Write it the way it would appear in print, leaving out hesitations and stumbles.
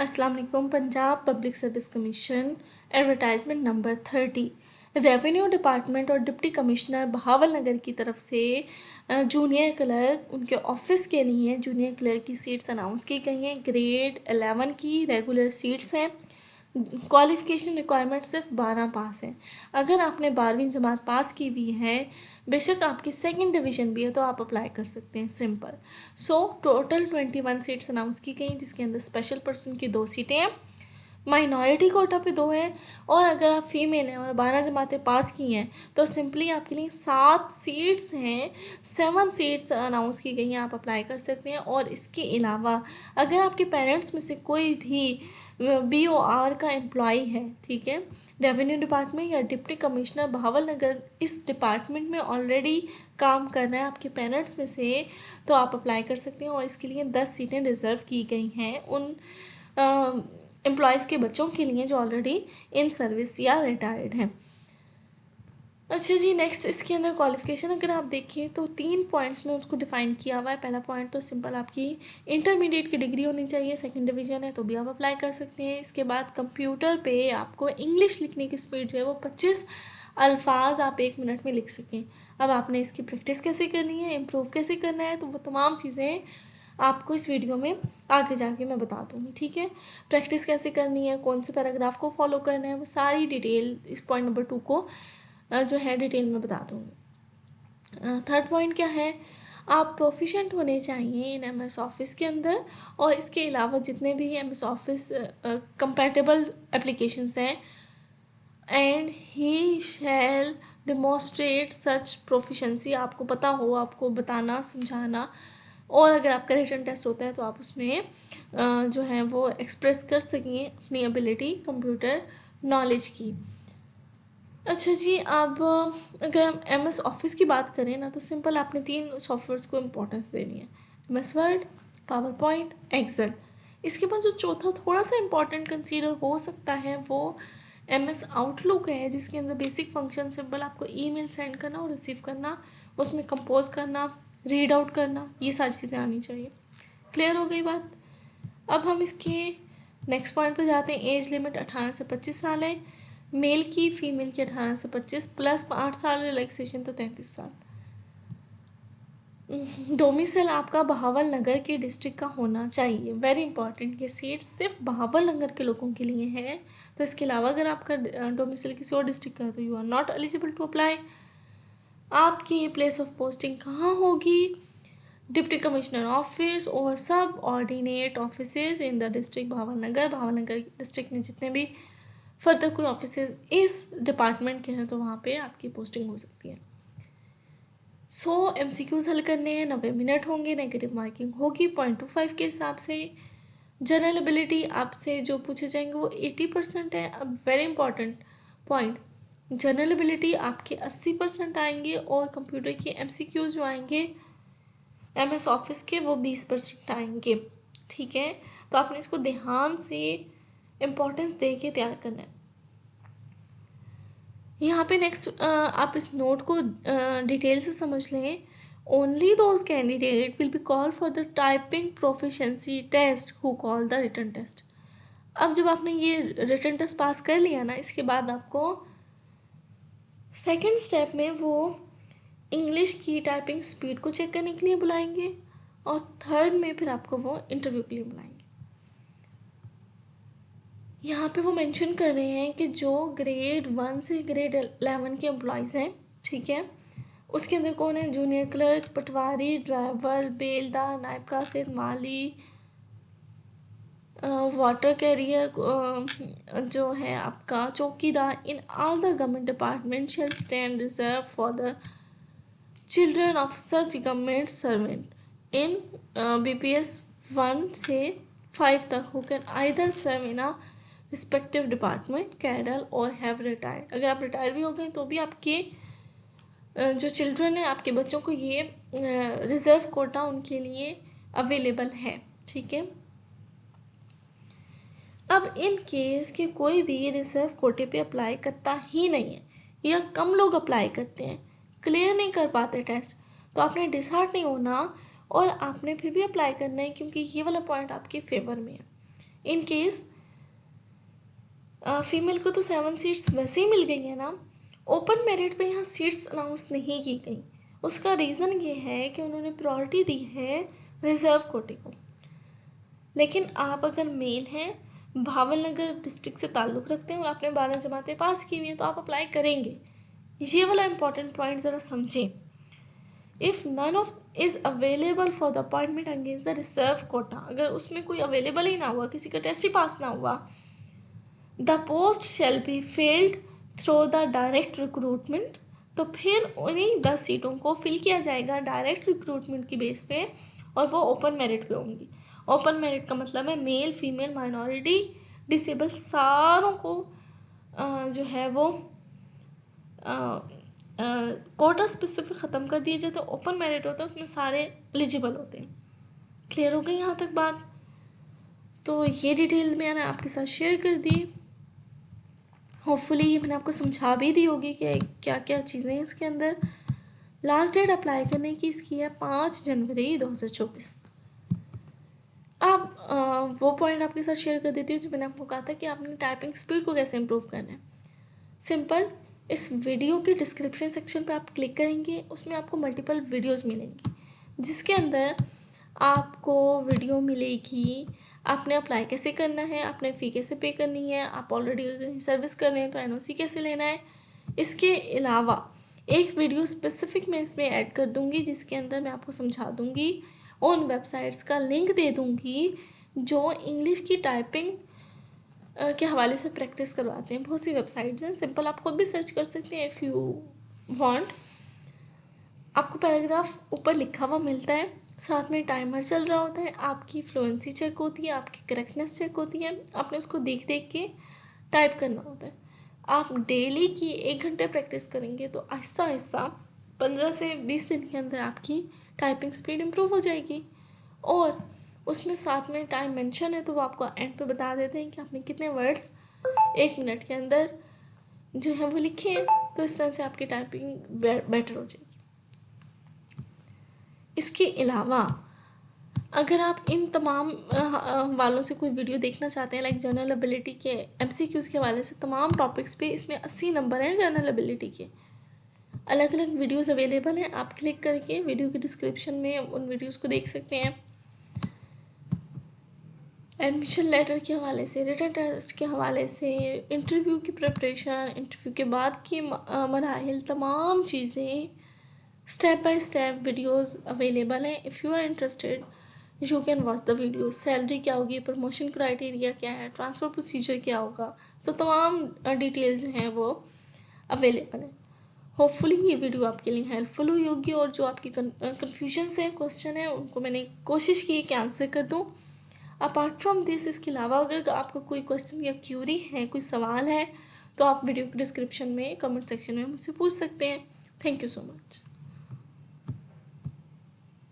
अस्सलाम वालेकुम। Punjab public service commission advertisement number 30 revenue department और डिप्टी कमिश्नर बहावल नगर की तरफ से जूनियर क्लर्क उनके ऑफिस के लिए जूनियर क्लर्क की सीट्स अनाउंस की गई हैं। ग्रेड 11 की रेगुलर सीट्स हैं। क्वालिफ़िकेशन रिक्वायरमेंट सिर्फ 12 पास है। अगर आपने 12वीं जमात पास की हुई है, बेशक आपकी सेकंड डिवीज़न भी है, तो आप अप्लाई कर सकते हैं। सिंपल। टोटल 21 सीट्स अनाउंस की गई, जिसके अंदर स्पेशल पर्सन की 2 सीटें हैं, माइनॉरिटी कोटा पे 2 हैं, और अगर आप फीमेल हैं और 12 जमातें पास की हैं तो सिंपली आपके लिए 7 सीट्स हैं। 7 सीट्स अनाउंस की गई हैं, आप अप्लाई कर सकते हैं। और इसके अलावा अगर आपके पेरेंट्स में से कोई भी BOR का एम्प्लॉई है, ठीक है, रेवेन्यू डिपार्टमेंट या डिप्टी कमिश्नर बहावल नगर इस डिपार्टमेंट में ऑलरेडी काम कर रहे हैं आपके पेरेंट्स में से, तो आप अप्लाई कर सकते हैं। और इसके लिए 10 सीटें रिज़र्व की गई हैं उन एम्प्लॉयज़ के बच्चों के लिए जो ऑलरेडी इन सर्विस या रिटायर्ड हैं। अच्छा जी, नेक्स्ट इसके अंदर क्वालिफ़िकेशन अगर आप देखिए तो 3 पॉइंट्स में उसको डिफ़ाइन किया हुआ है। पहला पॉइंट तो सिंपल आपकी इंटरमीडिएट की डिग्री होनी चाहिए, सेकंड डिवीज़न है तो भी आप अप्लाई कर सकते हैं। इसके बाद कंप्यूटर पे आपको इंग्लिश लिखने की स्पीड जो है वो 25 अल्फाज आप 1 मिनट में लिख सकें। अब आपने इसकी प्रैक्टिस कैसे करनी है, इम्प्रूव कैसे करना है, तो वो तमाम चीज़ें आपको इस वीडियो में आगे जाके मैं बता दूँगी, ठीक है। प्रैक्टिस कैसे करनी है, कौन से पैराग्राफ को फॉलो करना है, वो सारी डिटेल इस पॉइंट नंबर 2 को जो है डिटेल में बता दूँगी। थर्ड पॉइंट क्या है, आप प्रोफिशेंट होने चाहिए इन MS ऑफिस के अंदर, और इसके अलावा जितने भी MS ऑफिस कंपैटिबल एप्लीकेशंस हैं, and he shall demonstrate such proficiency, आपको पता हो, आपको बताना समझाना, और अगर आपका रिटन टेस्ट होता है तो आप उसमें जो है वो एक्सप्रेस कर सकें अपनी एबिलिटी कंप्यूटर नॉलेज की। अच्छा जी, अब अगर हम MS ऑफिस की बात करें ना, तो सिंपल आपने 3 सॉफ्टवेयर्स को इम्पोर्टेंस देनी है, MS Word, PowerPoint, Excel. इसके बाद जो चौथा थोड़ा सा इम्पॉर्टेंट कंसीडर हो सकता है वो MS आउटलुक है, जिसके अंदर बेसिक फंक्शन सिंपल आपको ईमेल सेंड करना और रिसीव करना, उसमें कंपोज करना, रीड आउट करना, ये सारी चीज़ें आनी चाहिए। क्लियर हो गई बात। अब हम इसके नेक्स्ट पॉइंट पर जाते हैं। एज लिमिट 18 से 25 साल है, मेल की, फीमेल की 18 से 25 प्लस 8 साल, रिलैक्सेशन तो 33 साल। डोमिसाइल आपका बहावल नगर के डिस्ट्रिक्ट का होना चाहिए, वेरी इंपॉर्टेंट। ये सीट सिर्फ बहावल नगर के लोगों के लिए है, तो इसके अलावा अगर आपका डोमिसाइल किसी और डिस्ट्रिक्ट का है तो you are not eligible to apply. आपकी प्लेस ऑफ पोस्टिंग कहाँ होगी, डिप्टी कमिश्नर ऑफिस और subordinate office in the district Bahawalnagar district में जितने भी फर्दर कोई ऑफिस इस डिपार्टमेंट के हैं तो वहाँ पे आपकी पोस्टिंग हो सकती है। MCQs हल करने हैं, 90 मिनट होंगे, नेगेटिव मार्किंग होगी 0.25 के हिसाब से। जनरल एबिलिटी आपसे जो पूछे जाएंगे वो 80% है। अब very important point, general ability आपके 80% आएंगे, और कंप्यूटर की MCQs जो आएंगे MS ऑफिस के वो 20% आएंगे, ठीक है। तो आपने इसको ध्यान से इम्पोर्टेंस दे के तैयार करना है। यहाँ पे नेक्स्ट आप इस नोट को डिटेल से समझ लें। Only those candidate will be call for the typing proficiency test who call the written test. अब जब आपने ये रिटन टेस्ट पास कर लिया ना, इसके बाद आपको सेकंड स्टेप में वो इंग्लिश की टाइपिंग स्पीड को चेक करने के लिए बुलाएंगे, और थर्ड में फिर आपको वो इंटरव्यू के लिए बुलाएंगे। यहाँ पे वो मेंशन कर रहे हैं कि जो ग्रेड 1 से ग्रेड 11 के एम्प्लॉयज़ हैं, ठीक है, उसके अंदर कौन है, जूनियर क्लर्क, पटवारी, ड्राइवर, बेलदार, नायब कासिद, माली, वाटर कैरियर जो है आपका चौकीदार, in all the government department shall stand reserve for the children of such government servant in BPS 1 से 5 तक who can either serve in a respective department, cadre और have retired. अगर आप रिटायर भी हो गए तो भी आपके जो चिल्ड्रन है, आपके बच्चों को ये रिज़र्व कोटा उनके लिए अवेलेबल है, ठीक है। अब इन केस के कोई भी रिज़र्व कोटे पे अप्लाई करता ही नहीं है, या कम लोग अप्लाई करते हैं, क्लियर नहीं कर पाते टेस्ट, तो आपने डिसहार्ट नहीं होना और आपने फिर भी अप्लाई करना है, क्योंकि ये वाला पॉइंट आपके फेवर में है। इन केस फीमेल को तो 7 सीट्स वैसे ही मिल गई है ना, ओपन मेरिट पे यहाँ सीट्स अनाउंस नहीं की गई। उसका रीज़न ये है कि उन्होंने प्रायोरिटी दी है रिजर्व कोटे को। लेकिन आप अगर मेल हैं, भावल नगर डिस्ट्रिक्ट से ताल्लुक़ रखते हैं और आपने 12 जमातें पास की हुई हैं, तो आप अप्लाई करेंगे। ये वाला इंपॉर्टेंट पॉइंट ज़रा समझें। If none of is available for the appointment against the reserve quota, अगर उसमें कोई अवेलेबल ही ना हुआ, किसी का टेस्ट ही पास ना हुआ, the post shall be filled through the direct recruitment, तो फिर उन्हीं 10 सीटों को फिल किया जाएगा डायरेक्ट रिक्रूटमेंट की बेस पे, और वो ओपन मेरिट पे होंगी। ओपन मेरिट का मतलब है मेल, फीमेल, माइनॉरिटी, डिसेबल सारों को जो है वो कोटा स्पेसिफिक ख़त्म कर दिए जाते हैं। ओपन मेरिट होता है, उसमें सारे एलिजिबल होते हैं। क्लियर हो गई यहाँ तक बात? तो ये डिटेल मैंने आपके साथ शेयर कर दी। होपफुली ये मैंने आपको समझा भी दी होगी कि क्या क्या चीज़ें हैं इसके अंदर। लास्ट डेट अप्लाई करने की इसकी है 5 जनवरी 2024। अब वो पॉइंट आपके साथ शेयर कर देती हूँ जो मैंने आपको कहा था कि आपने टाइपिंग स्पीड को कैसे इम्प्रूव करना है। सिंपल, इस वीडियो के डिस्क्रिप्शन सेक्शन पे आप क्लिक करेंगे, उसमें आपको मल्टीपल वीडियोस मिलेंगी, जिसके अंदर आपको वीडियो मिलेगी आपने अप्लाई कैसे करना है, आपने फ़ी कैसे पे करनी है, आप ऑलरेडी सर्विस कर रहे हैं तो एनओसी कैसे लेना है। इसके अलावा एक वीडियो स्पेसिफिक मैं इसमें ऐड कर दूँगी, जिसके अंदर मैं आपको समझा दूँगी, उन वेबसाइट्स का लिंक दे दूँगी जो इंग्लिश की टाइपिंग के हवाले से प्रैक्टिस करवाते हैं। बहुत सी वेबसाइट्स हैं, सिंपल आप खुद भी सर्च कर सकते हैं इफ़ यू वांट। आपको पैराग्राफ ऊपर लिखा हुआ मिलता है, साथ में टाइमर चल रहा होता है, आपकी फ्लुएंसी चेक होती है, आपकी करेक्टनेस चेक होती है, आपने उसको देख देख के टाइप करना होता है। आप डेली की 1 घंटे प्रैक्टिस करेंगे तो आहिस्ता आहिस्ता 15 से 20 दिन के अंदर आपकी टाइपिंग स्पीड इम्प्रूव हो जाएगी। और उसमें साथ में टाइम मेंशन है, तो वो आपको एंड पे बता देते हैं कि आपने कितने वर्ड्स 1 मिनट के अंदर जो है वो लिखे हैं। तो इस तरह से आपकी टाइपिंग बेटर हो जाएगी। इसके अलावा अगर आप इन तमाम वालों से कोई वीडियो देखना चाहते हैं, लाइक जनरल एबिलिटी के MCQs के हवाले से तमाम टॉपिक्स पे, इसमें 80 नंबर हैं जनरल एबिलिटी के, अलग अलग वीडियोस अवेलेबल हैं। आप क्लिक करके वीडियो के डिस्क्रिप्शन में उन वीडियोस को देख सकते हैं। एडमिशन लेटर के हवाले से, रिटन टेस्ट के हवाले से, इंटरव्यू की प्रिपरेशन, इंटरव्यू के बाद की मराहिल, तमाम चीज़ें step by step videos available हैं। If you are interested you can watch the video. Salary क्या होगी, प्रमोशन क्राइटेरिया क्या है, ट्रांसफ़र प्रोसीजर क्या होगा, तो तमाम डिटेल जो हैं वो अवेलेबल है। होपफुली ये वीडियो आपके लिए हेल्पफुल हुई होगी, और जो आपकी कन्फ्यूजन्स हैं, क्वेश्चन हैं, उनको मैंने कोशिश की कि आंसर कर दूँ। अपार्ट फ्रॉम दिस, इसके अलावा अगर आपका कोई क्वेश्चन या क्यूरी है, कोई सवाल है, तो आप वीडियो के डिस्क्रिप्शन में कमेंट सेक्शन में मुझसे पूछ सकते हैं। Thank you so much.